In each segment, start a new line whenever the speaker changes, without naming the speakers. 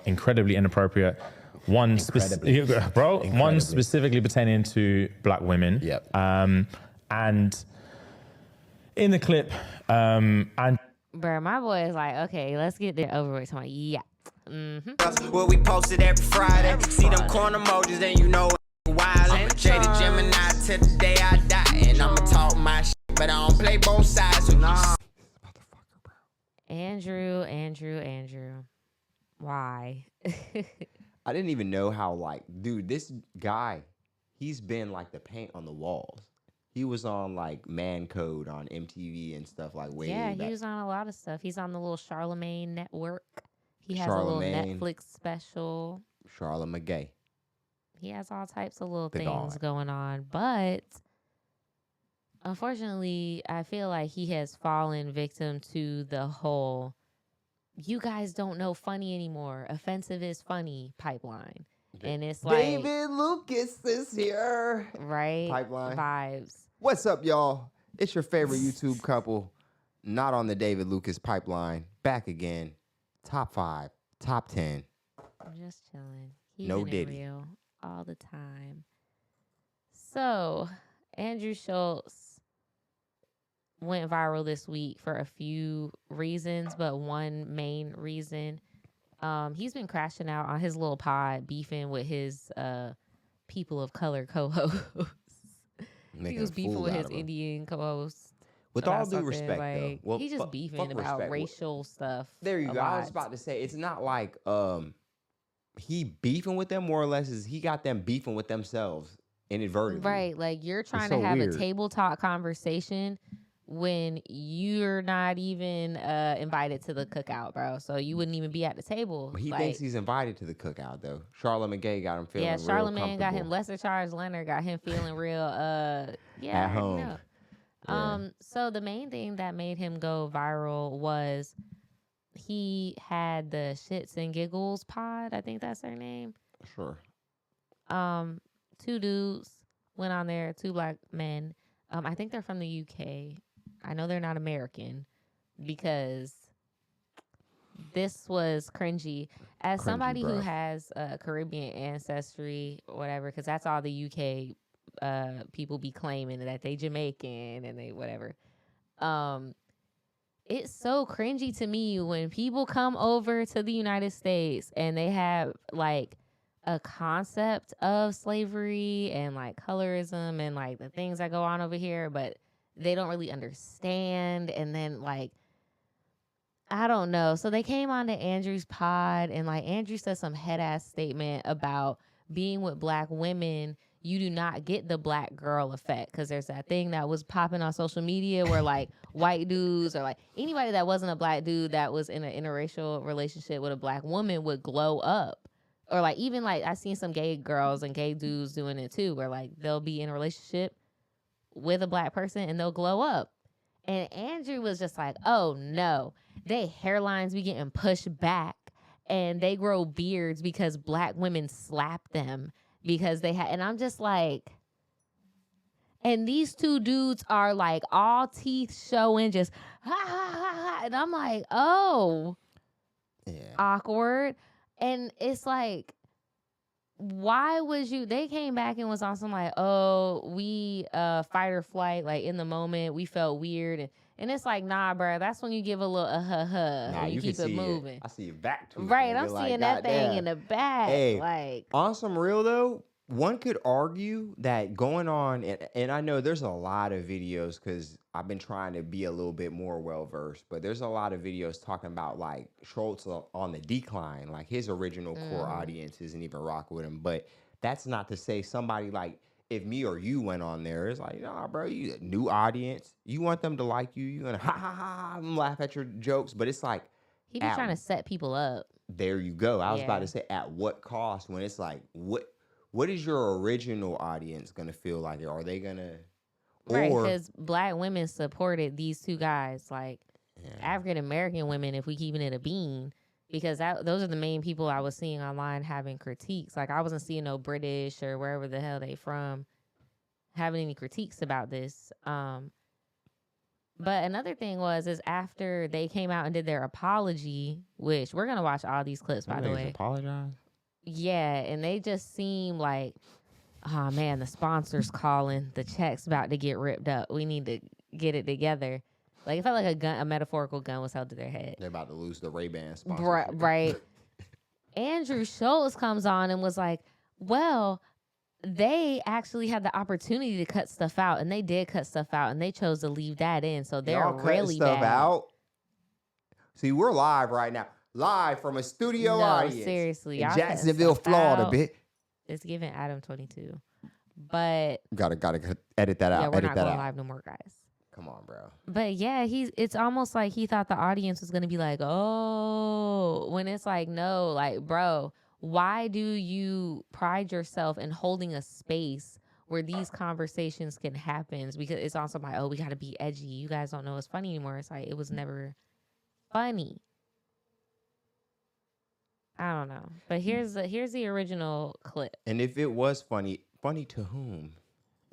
incredibly inappropriate. One specifically pertaining to black women.
Yep.
And in the clip, and
bro, my boy is like, okay, let's get there over with. So I'm like, yeah.
Well, we posted every Friday. See them corn emojis, then you know wild. Jaded Gemini till the day I die. And I'ma talk my shit, but I don't play both sides. Nah.
Andrew. Why?
I didn't even know how, like, dude, this guy, he's been like the paint on the walls. He was on like Man Code on MTV and stuff like way back.
He was on a lot of stuff. He's on the little Charlamagne network. He has a little Netflix special.
Charlamagne.
He has all types of little things going on. But unfortunately, I feel like he has fallen victim to the whole, you guys don't know funny anymore. Offensive is funny pipeline. And it's like
David Lucas is here.
Right?
Pipeline.
Vibes.
What's up, y'all? It's your favorite YouTube couple, not on the David Lucas pipeline. Back again. Top 5, top 10.
I'm just chilling. He's
No Diddy.
real all the time. So, Andrew Schulz went viral this week for a few reasons, but one main reason, he's been crashing out on his little pod, beefing with his people of color co-hosts. He was beefing with his Indian co-hosts.
With all due respect,
like,
though. Well,
he's just beefing about racial stuff.
There you go. I was about to say, it's not like he beefing with them, more or less, is he got them beefing with themselves inadvertently.
Right. Like, you're trying to have a table talk conversation when you're not even invited to the cookout, bro. So you wouldn't even be at the table.
He thinks he's invited to the cookout, though. Charlamagne got him feeling real
Charlamagne got him. Lesser Charles Leonard got him feeling real,
at home.
Yeah. So the main thing that made him go viral was he had the ShxtsNGigs pod. I think that's their name.
Sure.
2 dudes went on there, 2 black men. I think they're from the UK. I know they're not American because this was cringy. As somebody who has Caribbean ancestry or whatever, because that's all the UK people be claiming, that they Jamaican and they whatever. It's so cringy to me when people come over to the United States and they have like a concept of slavery and like colorism and like the things that go on over here, but they don't really understand. And then like, I don't know. So they came on to Andrew's pod and like Andrew said some head ass statement about being with black women. You do not get the black girl effect, because there's that thing that was popping on social media where like white dudes or like anybody that wasn't a black dude that was in an interracial relationship with a black woman would glow up. Or like even like I've seen some gay girls and gay dudes doing it too, where like they'll be in a relationship with a black person and they'll glow up. And Andrew was just like, oh no, they hairlines be getting pushed back and they grow beards because black women slap them because they had, and I'm just like, and these 2 dudes are like all teeth showing, just ha ha ha ha, and I'm like, oh, yeah, awkward. And it's like, why was you, they came back and was on some like, oh, we fight or flight, like in the moment, we felt weird. And it's like, nah, bro, that's when you give a little
nah,
and you keep it moving.
I see you back to
right, I'm seeing that thing in the back.
Hey,
like,
on some real though, one could argue that going on, and I know there's a lot of videos because I've been trying to be a little bit more well-versed, but there's a lot of videos talking about like Schulz on the decline, like his original core audience isn't even rocking with him. But that's not to say somebody like, if me or you went on there, it's like, nah, bro, you a new audience. You want them to like you. You're going to ha, ha, ha, laugh at your jokes. But it's like,
he be trying to set people up.
There you go. I was about to say, at what cost? When it's like, what is your original audience going to feel like? Are they going to...
Right, because black women supported these 2 guys, like African-American women, if we keeping it a bean, because those are the main people I was seeing online having critiques. Like, I wasn't seeing no British or wherever the hell they from having any critiques about this. But another thing is after they came out and did their apology, which we're gonna watch all these clips by the way.
Apologize.
Yeah, and they just seem like, oh man, the sponsor's calling, the check's about to get ripped up. We need to get it together. Like it felt like a metaphorical gun was held to their head.
They're about to lose the Ray-Ban sponsorship.
Right. Andrew Schulz comes on and was like, well, they actually had the opportunity to cut stuff out, and they did cut stuff out, and they chose to leave that in. So they're
Y'all
really
stuff
bad.
out. See, we're live right now. Live from a studio audience.
Seriously.
In
Y'all cutting
Jacksonville,
stuff
Florida,
out.
bitch.
It's giving Adam 22. But
Gotta edit that out.
yeah, we're
edit
not
that
going
out.
live no more, guys.
Come on, bro.
But yeah, it's almost like he thought the audience was gonna be like, oh, when it's like, no, like, bro, why do you pride yourself in holding a space where these conversations can happen? Because it's also like, oh, we gotta be edgy. You guys don't know it's funny anymore. It's like it was never funny. I don't know. But here's the original clip.
And if it was funny to whom?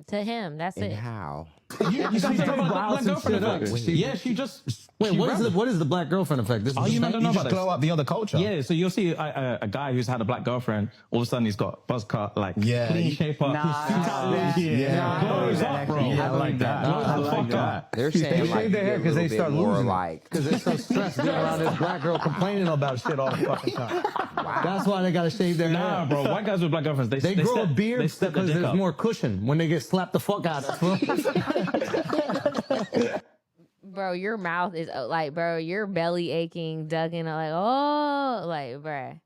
To him, that's
And
it.
how?
You see black girlfriend effect. Yeah, she just.
Wait, what is the black girlfriend effect? This
Oh,
is
you don't know
You
about
just
this?
glow up the other culture.
Yeah, so you'll see a guy who's had a black girlfriend. All of a sudden, he's got buzz cut, like
Yeah.
clean shape up.
Glows up, bro.
Yeah, I like that.
I like that.
They're saying
They
like
shave their
you
hair
get a
because they
little
start
bit more
losing
like
because they're so stressed being around this black girl complaining about shit all the fucking time. That's why they gotta shave their
Nah,
hair.
bro. White guys with black girlfriends,
They grow a
step- they
beard
step their
because
dick
there's
up.
more cushion when they get slapped the fuck out of.
Bro, your mouth is like, bro, your belly aching, dug in, like, oh, like, bruh.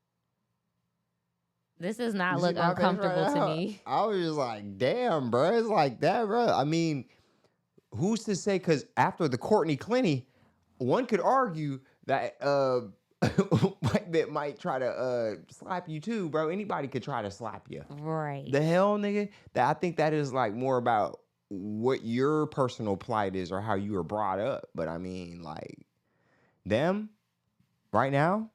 This does not
You
look
see my face
uncomfortable
right
to
now?
me.
I was just like, damn, bro. It's like that, bro. I mean, who's to say? Because after the Courtney Clenny, one could argue that that might try to slap you too, bro. Anybody could try to slap you.
Right.
The hell, nigga? That I think that is like more about what your personal plight is or how you were brought up. But I mean, like them right now,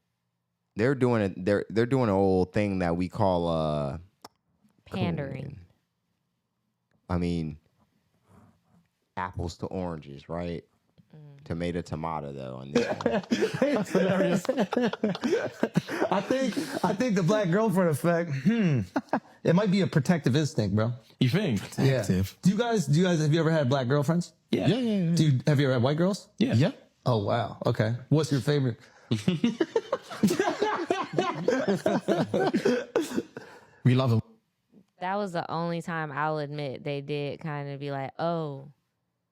they're doing an old thing that we call
Pandering.
Mm.
I mean, apples to oranges, right? Tomato, though. On this one.
That's hilarious. I think the black girlfriend effect. It might be a protective instinct, bro.
You think?
Protective.
Do you guys have you ever had black girlfriends?
Yeah.
Yeah.
Have you ever had white girls?
Yeah.
Yeah.
Oh wow. Okay. What's your favorite?
We love them.
That was the only time I'll admit they did kind of be like, oh,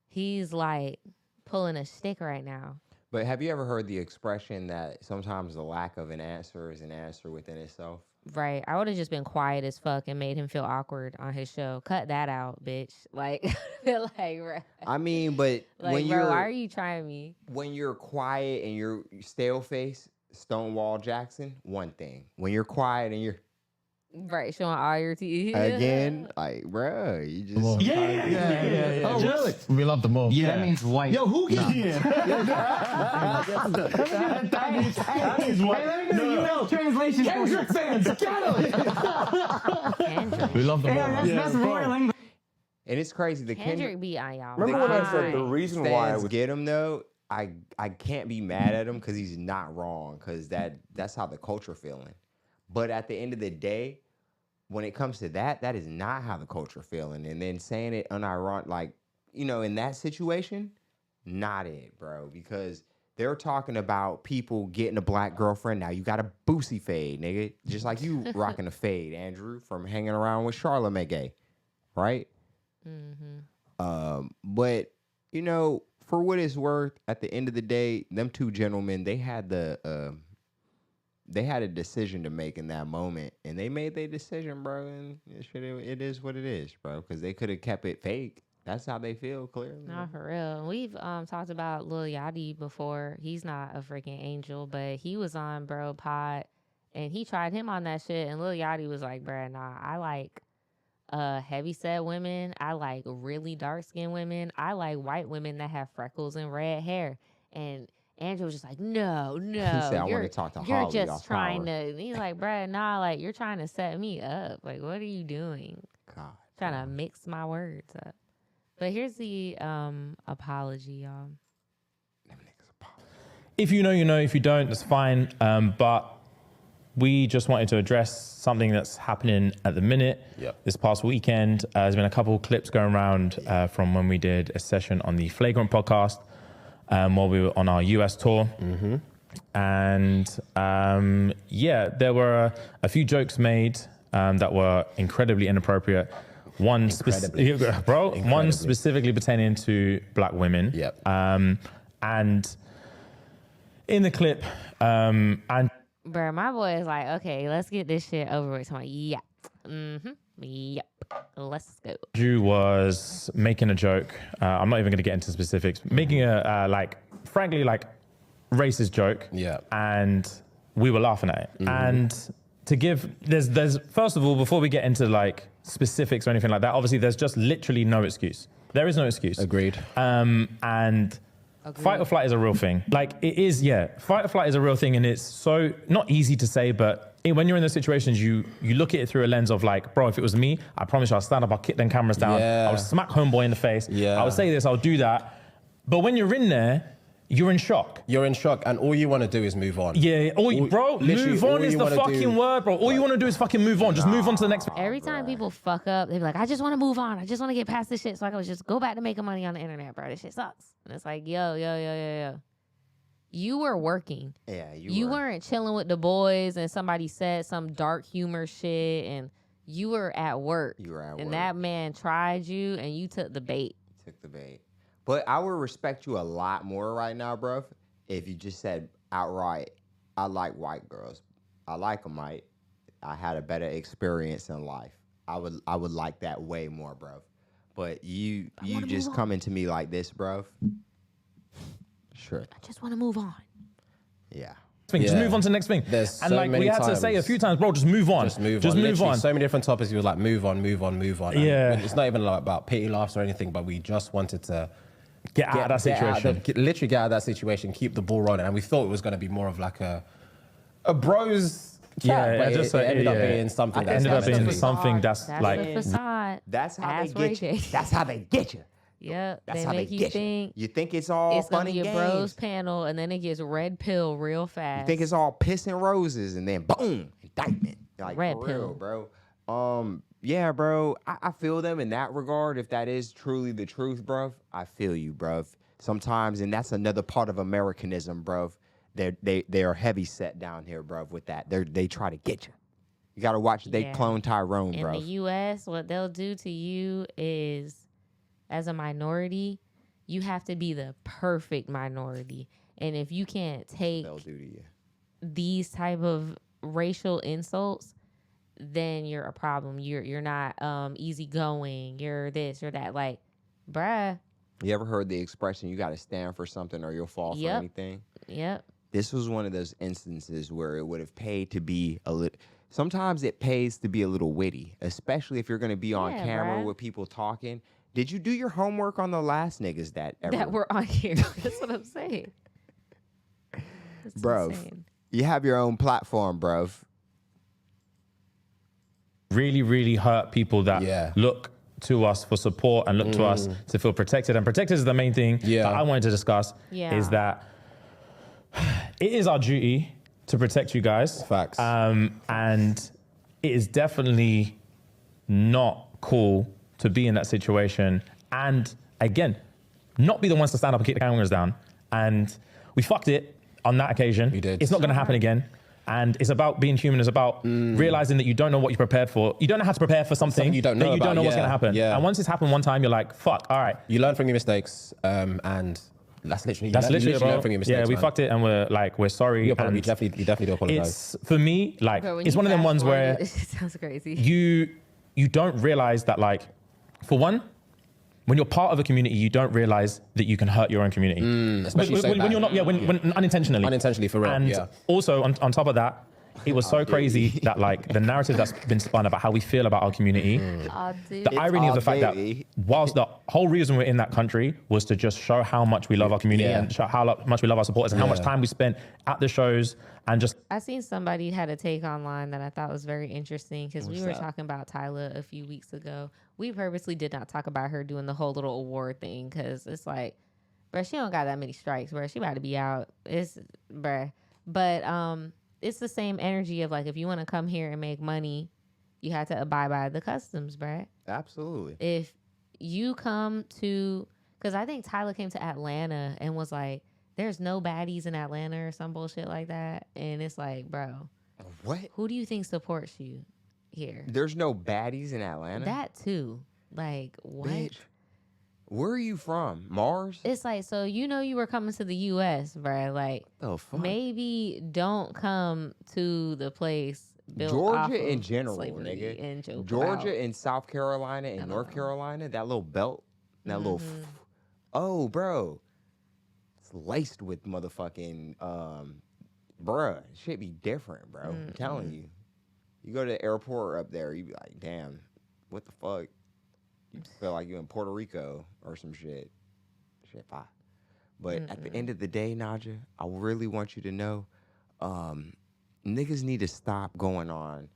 he's like pulling a stick right now.
But have you ever heard the expression that sometimes the lack of an answer is an answer within itself?
Right. I would have just been quiet as fuck and made him feel awkward on his show. Cut that out, bitch. Like, bro.
I mean, but
Like,
when
bro, why are you trying me?
when you're quiet and you're stale face, Stonewall Jackson, one thing. When you're quiet and you're
Right, showing all your teeth.
again, like, bro, you just
Yeah.
Oh really?
We love them all.
Yeah.
That means white.
Yo, who gets
Translation.
Kendrick fans? Get him!
Kendrick.
We love them all.
That's royal language.
and it's crazy. The
Kendrick be on y'all.
Remember when I said the
mind.
reason why I
fans
was
get him though. I can't be mad at him because he's not wrong because that's how the culture feeling. But at the end of the day, when it comes to that is not how the culture feeling. And then saying it unironic, like, you know, in that situation, not it, bro. Because they're talking about people getting a black girlfriend. Now you got a boosie fade, nigga. Just like you rocking a fade, Andrew, from hanging around with Charlamagne, right?
Mm-hmm.
But, you know, for what it's worth, at the end of the day, them two gentlemen, they had a decision to make in that moment, and they made their decision, bro. And it is what it is, bro. Because they could have kept it fake. That's how they feel, clearly.
Nah, for real. We've talked about Lil Yachty before. He's not a freaking angel, but he was on Bro Pod, and he tried him on that shit, and Lil Yachty was like, bruh, nah, I like heavy set women. I like really dark skinned women. I like white women that have freckles and red hair. And Andrew was just like, no,
He said, I
you're,
want to talk to
you're
Holly
just
off
trying
power.
to. He's like, bruh, nah, like you're trying to set me up. Like, what are you doing?
God.
Trying to mix my words up. But here's the apology, y'all.
If you know, you know. If you don't, that's fine. But we just wanted to address something that's happening at the minute.
Yep.
This past weekend, there's been a couple clips going around from when we did a session on the Flagrant podcast while we were on our US tour.
Mm-hmm.
And yeah, there were a few jokes made that were incredibly inappropriate. One specifically pertaining to black women.
Yep.
And in the clip, and
Bro, my boy is like, okay, let's get this shit over with. So I'm like, yep. Yep. Let's go.
Drew was making a joke. I'm not even going to get into specifics. Making a frankly racist joke.
Yeah.
And we were laughing at it. And to give, there's first of all, before we get into like specifics or anything like that, obviously there's just literally no excuse. There is no excuse.
Agreed.
And fight or flight is a real thing. Like it is, yeah. Fight or flight is a real thing, and it's so not easy to say, but when you're in those situations, you look at it through a lens of like, bro, if it was me, I promise you I'll stand up, I'll kick them cameras down,
Yeah.
I would smack homeboy in the face, I would say this, I'll do that. But when you're in there, you're in shock.
You're in shock, and all you want to do is move on.
Yeah, bro, move on is the fucking word, bro. All you want to do is fucking move on. Just move on to the next one.
Every time people fuck up, they be like, I just want to move on. I just want to get past this shit so I can just go back to making money on the internet, bro. This shit sucks. And it's like, yo. You were working.
Yeah,
you weren't chilling with the boys and somebody said some dark humor shit and you were at work.
You were at work.
And that man tried you and you took the bait.
Took the bait. But I would respect you a lot more right now, bro, if you just said outright, I like white girls. I like them, right? I had a better experience in life. I would like that way more, bro. But you just coming to me like this, bro. Sure.
I just want to move on.
Yeah.
Just move on to the next thing.
There's
and
so
like
many
we had
times.
to say a few times, bro, just move on.
Just move
Literally,
on. So many different topics. He was like, move on.
Yeah.
And it's not even like about pity laughs or anything, but we just wanted to
get out of that situation.
Literally get out of that situation, keep the ball rolling. And we thought it was going to be more of like a bros chat, but it ended up being something.
It ended up being something that's like
the facade.
That's how
That's
they get you. That's how they get you.
Yep.
That's
They
how
make
they
you
get
think
you. You think it's all
it's gonna
fun
be
and
a
games.
bros panel, and then it gets red pill real fast.
You think it's all piss and roses, and then boom, indictment. Like
Red
for
pill.
real, bro. Yeah, bro. I feel them in that regard. If that is truly the truth, bro, I feel you, bro. Sometimes, and that's another part of Americanism, bro. They are heavy set down here, bro. With that, they try to get you. You gotta watch. They clone Tyrone, bro.
In the U.S., what they'll do to you is, as a minority, you have to be the perfect minority. And if you can't take
They'll do to you
these type of racial insults, then you're a problem. You're not easygoing. You're this, you're that. Like, bruh.
You ever heard the expression, you got to stand for something or you'll fall for anything?
Yep.
This was one of those instances where it would have paid to be a little... Sometimes it pays to be a little witty, especially if you're going to be on camera with people talking. Did you do your homework on the last niggas that
were on here? That's what I'm saying.
Bro, you have your own platform, bro.
Really, really hurt people that look to us for support and look to us to feel protected. And protected is the main thing that I wanted to discuss is that it is our duty to protect you guys.
Facts.
And it is definitely not cool to be in that situation. And again, not be the ones to stand up and kick the cameras down. And we fucked it on that occasion.
We did.
It's not going to happen again. And it's about being human. It's about realizing that you don't know what you're prepared for. You don't know how to prepare for something
you don't know
that you don't know what's going to happen.
Yeah.
And once it's happened one time, you're like, fuck, all right.
You learn from your mistakes, and that's literally
You
learn from your mistakes.
Yeah, we fucked it, and we're sorry.
You definitely do apologize.
It's for me, like,
Bro,
it's one of them ones where
it sounds crazy.
you don't realize that, like, for one, when you're part of a community, you don't realize that you can hurt your own community.
Especially
when you're not, when unintentionally.
Unintentionally, for real.
And also, on top of that, it was so crazy that like the narrative that's been spun about how we feel about our community, the irony of the fact that whilst the whole reason we're in that country was to just show how much we love our community and show how much we love our supporters and how much time we spent at the shows and just.
I seen somebody had a take online that I thought was very interesting because we were talking about Tyla a few weeks ago. We purposely did not talk about her doing the whole little award thing because it's like, bruh, she don't got that many strikes, bruh. She about to be out. But it's the same energy of like, if you want to come here and make money, you have to abide by the customs, bruh.
Absolutely.
If you come to, because I think Tyla came to Atlanta and was like, there's no baddies in Atlanta or some bullshit like that. And it's like, bro,
what?
Who do you think supports you here?
There's no baddies in Atlanta?
That too. Like, what?
Bitch. Where are you from? Mars?
It's like, so you know you were coming to the U.S., bruh. Like,
the fuck?
Maybe don't come to the place built
Georgia
off
in
of
general,
slavery
nigga.
and joke
Georgia
about.
and South Carolina and North Carolina, that little belt, that little, oh, bro. It's laced with motherfucking, bruh. Shit be different, bro. I'm telling you. You go to the airport up there, you be like, damn, what the fuck? You feel like you're in Puerto Rico or some shit. Shit, fine. But at the end of the day, Naja, I really want you to know, niggas need to stop going on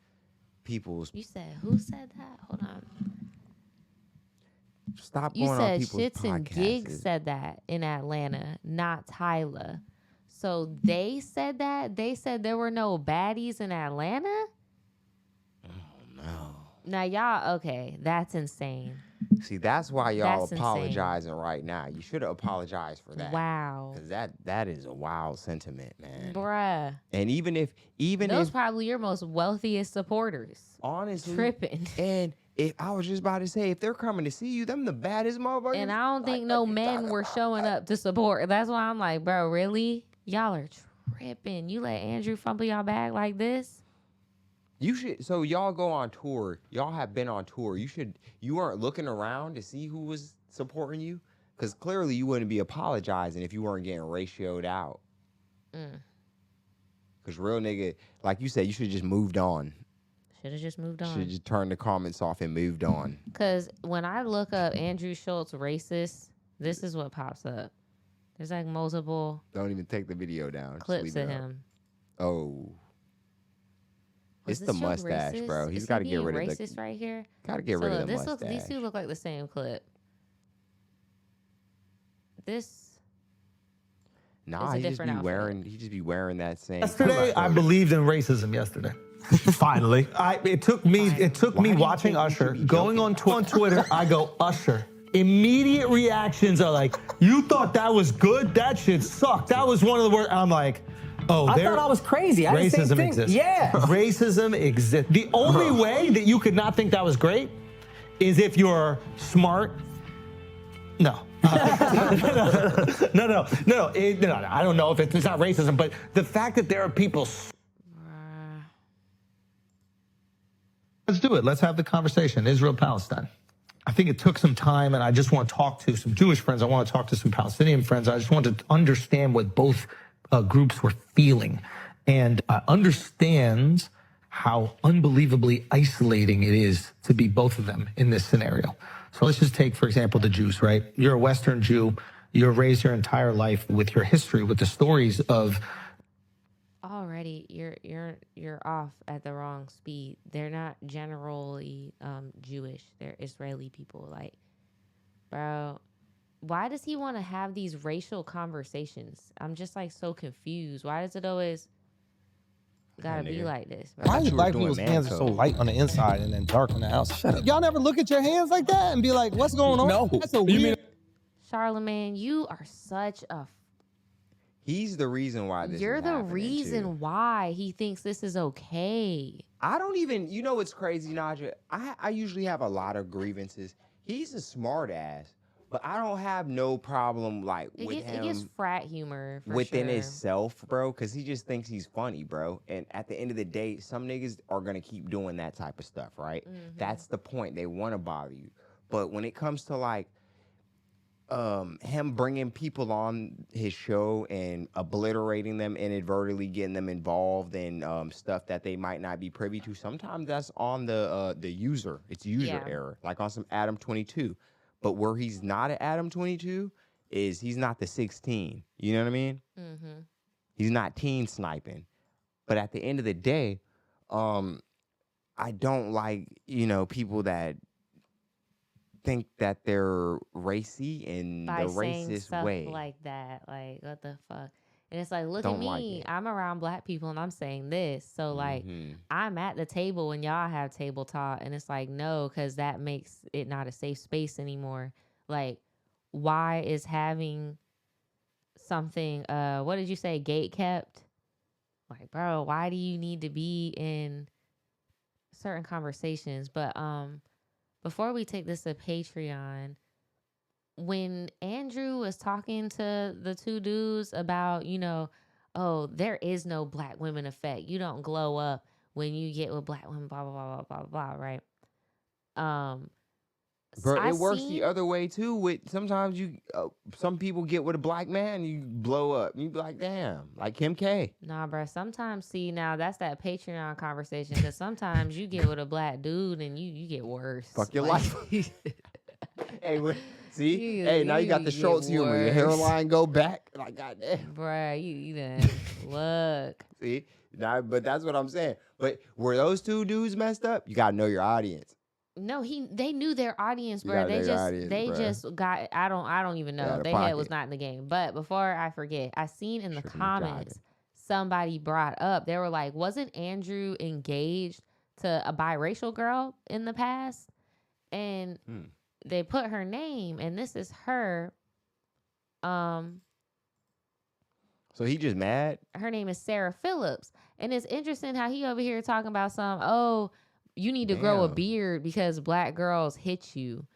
people's.
You said, who said that? Hold on.
Stop
You
going on
said
people's
ShxtsNGigs
podcasts.
said that in Atlanta, not Tyla. So they said that? They said there were no baddies in Atlanta?
Oh, no.
Now, y'all, okay, that's insane.
See, that's why y'all
That's insane.
apologizing right now. You should have apologized for that.
Wow.
Because that is a wild sentiment, man.
Bruh.
And even if
Those probably your most wealthiest supporters.
honestly,
Tripping.
and if I was just about to say, if they're coming to see you, them the baddest motherfuckers.
And I don't think no men were showing up to support. That's why I'm like, bro, really? Y'all are tripping. You let Andrew fumble y'all bag like this?
You should. So y'all go on tour. Y'all have been on tour. You weren't looking around to see who was supporting you, because clearly you wouldn't be apologizing if you weren't getting ratioed out. Because real nigga, like you said, you should have just moved on.
Should have just moved
Should
on.
have just turned the comments off and moved on.
Because when I look up Andrew Schulz racist, this is what pops up. There's like multiple
Don't even take the video down. Just
clips
leave
of
it up.
him.
Oh.
Was
It's the
this show
mustache,
racist?
bro. He's
Is
got to
he
get
being
rid of
racist right here.
Got to get rid of the
this
mustache.
these two look like the same clip. This
Nah,
It's a
he just be
different outfit.
wearing. He just be wearing that same.
Yesterday, I believed in racism yesterday.
Finally.
It took me
Why do you
watching
think we should
Usher,
be
going on Twitter, I go, Usher. Immediate reactions are like, you thought that was good? That shit sucked. That was one of the worst. I'm like, oh,
I thought I was crazy. I did the same
racism
thing.
exists.
Yeah.
Racism exists. The only way that you could not think that was great is if you're smart. No. No. I don't know if it's not racism, but the fact that there are people. Let's do it. Let's have the conversation. Israel, Palestine. I think it took some time, and I just want to talk to some Jewish friends. I want to talk to some Palestinian friends. I just want to understand what both groups were feeling, and I understand how unbelievably isolating it is to be both of them in this scenario. So let's just take, for example, the Jews, right? You're a Western Jew. You're raised your entire life with your history, with the stories of.
already you're off at the wrong speed. They're not generally Jewish. They're Israeli people. Like, bro, why does he want to have these racial conversations? I'm just like so confused. Why does it always gotta be like this, bro?
Why do black people's hands are so light on the inside and then dark on the outside? Y'all never look at your hands like that and be like, what's going on?
No.
That's so weird.
Charlamagne, you are such a.
He's the reason why this.
You're
is
the
happening,
reason
too.
why he thinks this is okay.
I don't even. You know what's crazy, Naja? I usually have a lot of grievances. He's a smart ass, but I don't have no problem like with
It
him
gets frat humor for
within
sure.
himself, bro, because he just thinks he's funny, bro. And at the end of the day, some niggas are gonna keep doing that type of stuff, right? That's the point. They want to bother you, but when it comes to like him bringing people on his show and obliterating them inadvertently, getting them involved in stuff that they might not be privy to. Sometimes that's on the user. It's user error, like on some Adam 22. But where he's not at Adam 22 is he's not the 16. You know what I mean? Mm-hmm. He's not teen sniping. But at the end of the day, I don't like, people that think that they're racy in
by
the
saying
racist
stuff
way.
like that. Like, what the fuck? And it's like, look
Don't
at me.
like it.
I'm around black people and I'm saying this. So, like, I'm at the table when y'all have table talk. And it's like, no, because that makes it not a safe space anymore. Like, why is having something, what did you say, gate kept? Like, bro, why do you need to be in certain conversations? But before we take this to Patreon, when Andrew was talking to the two dudes about, oh, there is no black women effect. You don't glow up when you get with black women, blah, blah, blah, blah, blah, blah, right?
Bro, it works the other way too. With sometimes some people get with a black man, you blow up. You be like, damn, like Kim K.
Nah, bro. Sometimes, now that's that Patreon conversation. Because sometimes you get with a black dude and you get worse.
Fuck your life. Hey, now you got the Schulz humor. Your hairline go back. Like, goddamn.
Bruh, you done look.
See? Nah, but that's what I'm saying. But were those two dudes messed up? You gotta know your audience.
No, they knew their audience,
You
bro.
gotta know your audience,
They
bruh.
just got. I don't even know.
Out of
Their head was
pocket.
not in the game. But before I forget, I seen in the
Should've been
comments
jogging.
somebody brought up. They were like, wasn't Andrew engaged to a biracial girl in the past? And they put her name, and this is her.
So he just mad?
Her name is Sarah Phillips, and it's interesting how he over here talking about you need to grow a
Damn.
beard because black girls hit you.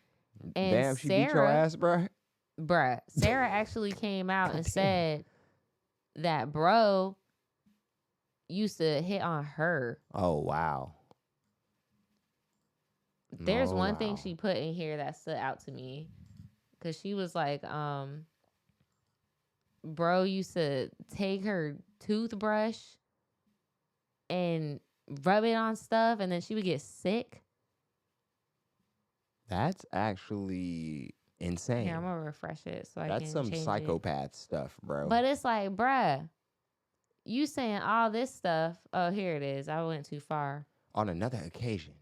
And
Damn, she beat your ass, bro.
Bruh, Sarah actually came out and said that bro used to hit on her.
Oh, wow.
There's
Oh,
one thing
wow.
she put in here that stood out to me. Cause she was like, bro used to take her toothbrush and rub it on stuff and then she would get sick.
That's actually insane.
Here, I'm gonna refresh it so I can
That's some
change
psychopath stuff, bro.
But it's like, bruh, you saying all this stuff. Oh, here it is. I went too far.
On another occasion,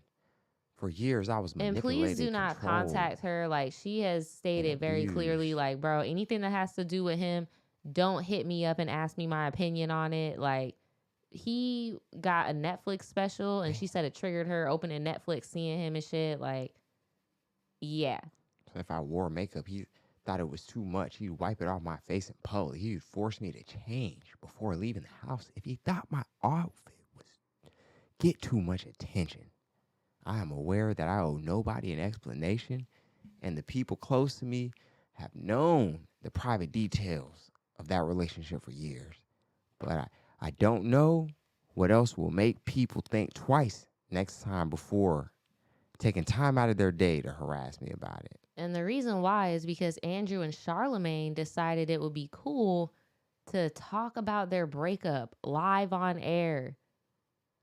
for years I was
And
manipulated.
please do not
controlled.
contact her. Like, she has stated very clearly,
abused.
like, bro, anything that has to do with him, don't hit me up and ask me my opinion on it. Like, he got a Netflix special and she said it triggered her opening Netflix, seeing him and shit. Like, yeah.
So if I wore makeup, he thought it was too much. He'd wipe it off my face in public. He'd force me to change before leaving the house. If he thought my outfit was get too much attention, I am aware that I owe nobody an explanation, and the people close to me have known the private details of that relationship for years. But I don't know what else will make people think twice next time before taking time out of their day to harass me about it.
And the reason why is because Andrew and Charlamagne decided it would be cool to talk about their breakup live on air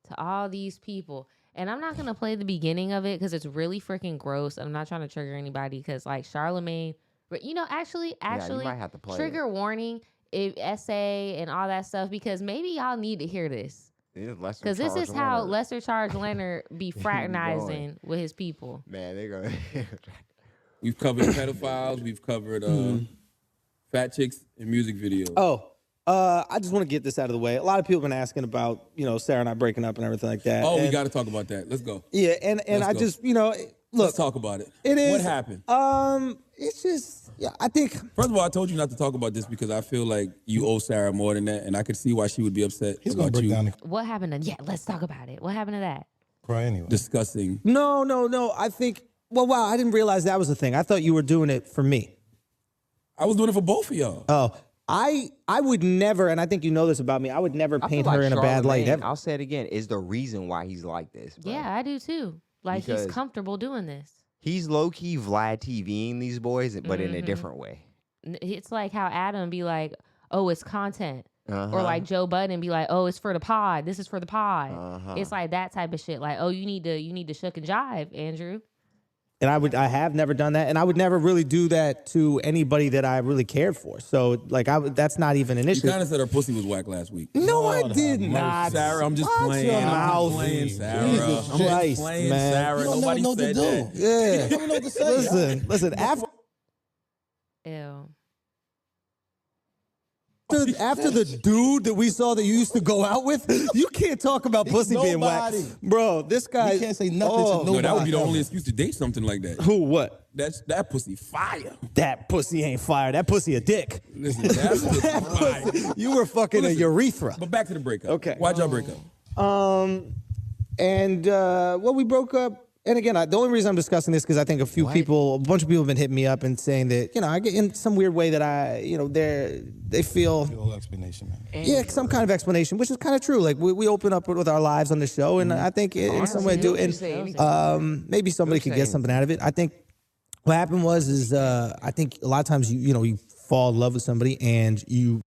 to all these people. And I'm not going to play the beginning of it because it's really freaking gross. I'm not trying to trigger anybody because, like, Charlamagne, actually,
you might have to play
trigger warning, essay and all that stuff, because maybe y'all need to hear this. Because this is how Lesser Charge Leonard be fraternizing with his people.
Man, they're going
We've covered pedophiles. We've covered fat chicks in music videos.
Oh, I just want to get this out of the way. A lot of people have been asking about, Sarah and I breaking up and everything like that.
Oh, we
And-
got to talk about that. Let's go.
Yeah, and
Let's
I
go.
just, look.
Let's talk about it.
It is.
What happened?
It's just, I think.
First of all, I told you not to talk about this because I feel like you owe Sarah more than that, and I could see why she would be upset about you
What happened to, let's talk about it. What happened to that?
discussing.
No. I think, wow, I didn't realize that was the thing. I thought you were doing it for me.
I was doing it for both of y'all.
Oh, I would never, and I think you know this about me, I would never
I
paint
feel
her
like
in a bad light.
Charlamagne, I'll say it again, is the reason why he's like this. Bro.
Yeah, I do too. Like, he's
Because
comfortable doing this.
He's low key Vlad TVing these boys, but in a different way.
It's like how Adam be like, "Oh, it's content,"
Uh-huh.
or like Joe Budden be like, "Oh, it's for the pod. This is for the pod."
Uh-huh.
It's like that type of shit. Like, "Oh, you need to shuck and jive, Andrew."
And I have never done that, and I would never really do that to anybody that I really cared for. So like that's not even an
You
issue.
kind of said her pussy was whack last week.
No, I did not.
Sarah, I'm just
Watch
playing.
your
I'm
mouth.
just playing, Sarah.
Jesus
I'm
Christ,
just playing,
man.
Sarah.
You don't
Nobody
know what to
said
do.
that.
Yeah.
You don't know what to say.
Listen.
Ew.
After the dude that we saw that you used to go out with, you can't talk about pussy being whack,
nobody.
bro. This guy
You can't say nothing to
No, that would
nobody.
be the only excuse to date something like that.
Who? What?
That pussy fire.
That pussy ain't fire. That pussy a dick.
Listen, that pussy fire.
You were fucking a urethra.
But back to the breakup.
Okay.
Why'd y'all break up?
We broke up. And again, the only reason I'm discussing this because I think a bunch of people have been hitting me up and saying that, I get in some weird way that they feel
Your explanation, man.
yeah, some kind of explanation, which is kind of true. Like we open up with our lives on the show, and I think in some way do. And maybe somebody could get something out of it. I think what happened was I think a lot of times you fall in love with somebody and you